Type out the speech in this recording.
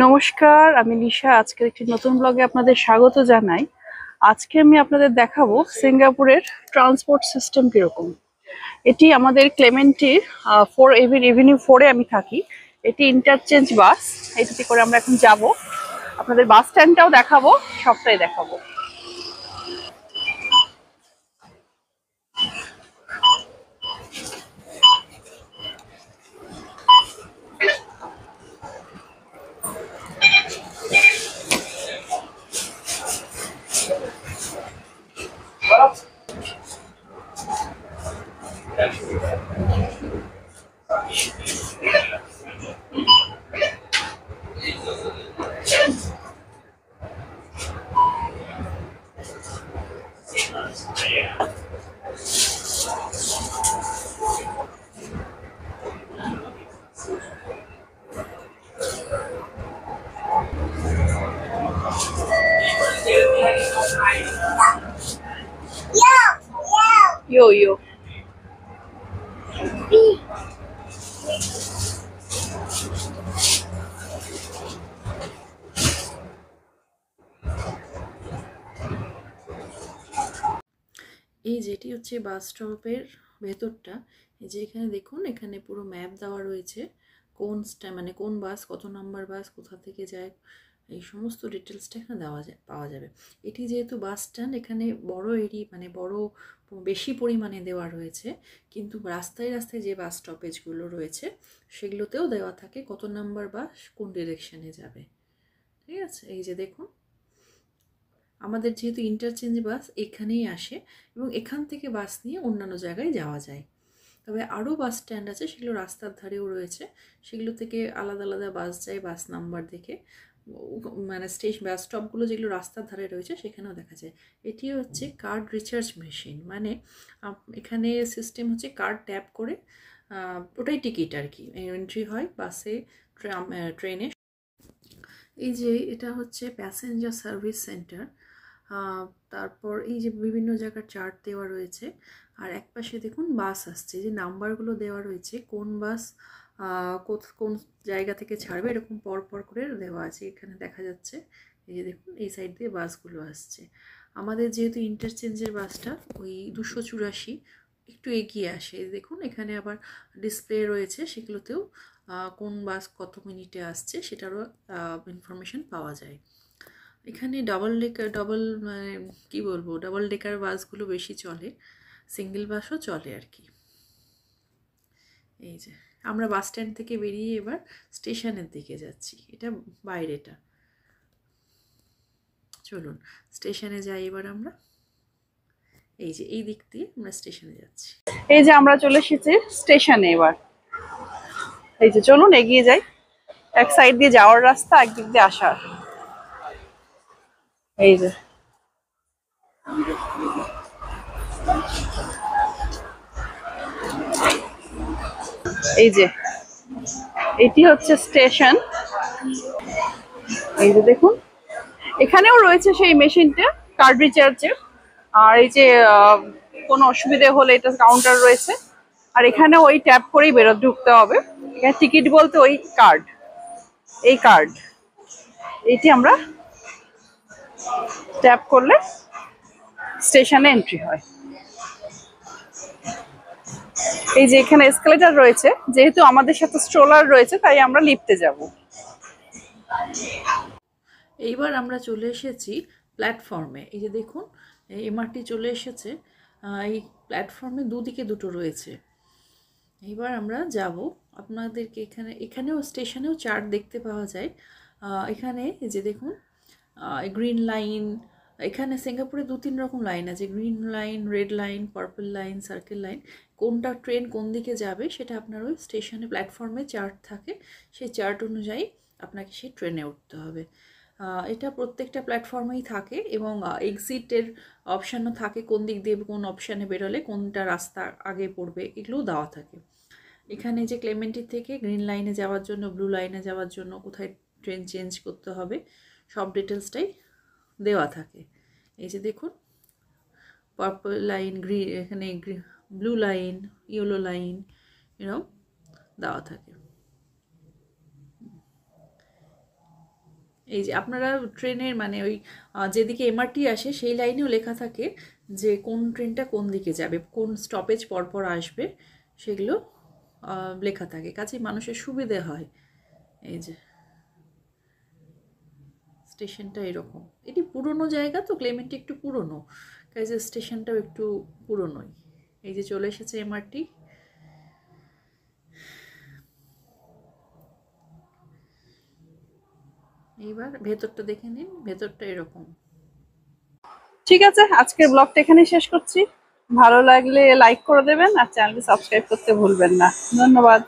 নমস্কার, আমি লিসা। আজকের একটি নতুন ব্লগে আপনাদের স্বাগত জানাই। আজকে আমি আপনাদের দেখাবো সিঙ্গাপুরের ট্রান্সপোর্ট সিস্টেম কিরকম। এটি আমাদের ক্লেমেন্টির 4 এভিনিউ 4-এ আমি থাকি। এটি ইন্টারচেঞ্জ বাস। এটিতে করে আমরা এখন যাব। আপনাদের বাস স্ট্যান্ডটাও দেখাবো, সবটাই দেখাবো। Yo yo. এই যেটি হচ্ছে বাস স্টপের ভেতরটা। এই যে এখানে দেখুন, এখানে পুরো ম্যাপ দেওয়া রয়েছে, কোন মানে কোন বাস, কত নাম্বার বাস, কোথা থেকে যায়, এই সমস্ত ডিটেলসটা এখানে পাওয়া যাবে। এটি যেহেতু বাস স্ট্যান্ড, এখানে বড় মানে বেশি পরিমাণে দেওয়া রয়েছে, কিন্তু রাস্তায় রাস্তায় যে বাস স্টপেজগুলো রয়েছে সেগুলোতেও দেওয়া থাকে কত নাম্বার বাস কোন ডিরেকশনে যাবে। ঠিক আছে, এই যে দেখুন, আমাদের যেহেতু ইন্টারচেঞ্জ বাস এখানেই আসে এবং এখান থেকে বাস নিয়ে অন্যান্য জায়গায় যাওয়া যায়। তবে আরও বাস স্ট্যান্ড আছে, সেগুলো রাস্তার ধারেও রয়েছে, সেগুলো থেকে আলাদা আলাদা বাস যায় বাস নাম্বার দেখে। মানে বাস স্টপগুলো যেগুলো রাস্তার ধারে রয়েছে সেখানেও দেখা যায়। এটি হচ্ছে কার্ড রিচার্জ মেশিন, মানে এখানে সিস্টেম হচ্ছে কার্ড ট্যাপ করে ওটাই টিকিট আর কি এন্ট্রি হয় বাসে, ট্রেনে। এই যে এটা হচ্ছে প্যাসেঞ্জার সার্ভিস সেন্টার। তারপর এই যে বিভিন্ন জায়গার চার্ট দেওয়া রয়েছে, আর একপাশে দেখুন বাস আসছে, যে নাম্বারগুলো দেওয়া রয়েছে, কোন বাস কোন জায়গা থেকে ছাড়বে এরকম পরপর করে দেওয়া আছে, এখানে দেখা যাচ্ছে। এই যে দেখুন, এই সাইড দিয়ে বাসগুলো আসছে। আমাদের যেহেতু ইন্টারচেঞ্জের বাসটা ওই 284 একটু এগিয়ে আসে, দেখুন এখানে আবার ডিসপ্লে রয়েছে, সেগুলোতেও কোন বাস কত মিনিটে আসছে সেটারও ইনফরমেশন পাওয়া যায়। এখানে ডাবল মানে কী বলবো, ডাবল ডেকার বাসগুলো বেশি চলে, সিঙ্গেল বাসও চলে আর কি। এই যে আমরা বাস স্ট্যান্ড থেকে বেরিয়ে এবার স্টেশনের দিকে যাচ্ছি, এটা বাইরেটা। চলুন স্টেশনে যাই এবার আমরা। এই যে এই দিক দিয়ে আমরা স্টেশনে যাচ্ছি। এই যে আমরা চলে এসেছি স্টেশনে এবার। এই যে চলুন এগিয়ে যাই। এক সাইড দিয়ে যাওয়ার রাস্তা, একদিক দিয়ে আসার। এই যে এটি হচ্ছে স্টেশন। এই যে দেখুন, এখানেও রয়েছে সেই মেশিনটা কার্ড রিচার্জের। আর এই যে কোনো অসুবিধে হলে এটা কাউন্টার রয়েছে, আর এখানে ওই ট্যাপ করেই ঢুকতে হবে। এখানে টিকিট বলতে ওই কার্ড, এই কার্ড, এইটি আমরা ট্যাপ করলে স্টেশনে এন্ট্রি হয়। এই যে এখানে এসকেলেটর রয়েছে, যেহেতু আমাদের সাথে স্ট্রোলার রয়েছে তাই আমরা লিফটে যাব। এইবার আমরা চলে এসেছি প্ল্যাটফর্মে। এই যে দেখুন, এমআরটি চলে এসেছে। এই প্ল্যাটফর্মে দুদিকে দুটো রয়েছে। এইবার আমরা যাব, আপনাদেরকে এখানেও স্টেশনেও চার্ট দেখতে পাওয়া যায়। এখানে এই যে দেখুন, গ্রিন লাইন, এখানে সিঙ্গাপুরে 2-3 রকম লাইন আছে, green line, red line, purple line, circle line. কোনটা ট্রেন কোন দিকে যাবে সেটা আপনার ওই স্টেশনে প্ল্যাটফর্মে চার্ট থাকে, সেই চার্ট অনুযায়ী আপনাকে সেই ট্রেনে উঠতে হবে। এটা প্রত্যেকটা প্ল্যাটফর্মেই থাকে এবং এক্সিটের অপশানও থাকে, কোন দিক দিয়ে কোন অপশানে বেরোলে কোনটা রাস্তা আগে পড়বে এগুলোও দেওয়া থাকে। এখানে যে ক্লেমেন্টি থেকে গ্রিন লাইনে যাওয়ার জন্য, ব্লু লাইনে যাওয়ার জন্য কোথায় ট্রেন চেঞ্জ করতে হবে সব ডিটেলসটাই দেওয়া থাকে। এই যে দেখুন, পার্পল লাইন, গ্রিন, এখানে ব্লু লাইন, ইয়েলো লাইন, এরকম দেওয়া থাকে। এই যে আপনারা ট্রেনের মানে ওই যেদিকে এমআরটি আসে সেই লাইনেও লেখা থাকে যে কোন ট্রেনটা কোন দিকে যাবে, কোন স্টপেজ পরপর আসবে, সেগুলো লেখা থাকে, কাজেই মানুষের সুবিধে হয়। এই যে স্টেশনটা এরকম, এটি পুরনো জায়গা তো, ক্লেমেন্টি একটু পুরনো, কাজে স্টেশনটাও একটু পুরনোই। এই যে চলে এসেছে এমআরটি। এইবার ভেতরটা দেখে নিন, ভেতরটা এরকম। ঠিক আছে, আজকের ব্লগটা এখানেই শেষ করছি। ভালো লাগলে লাইক করে দেবেন আর চ্যানেলটি সাবস্ক্রাইব করতে ভুলবেন না। ধন্যবাদ।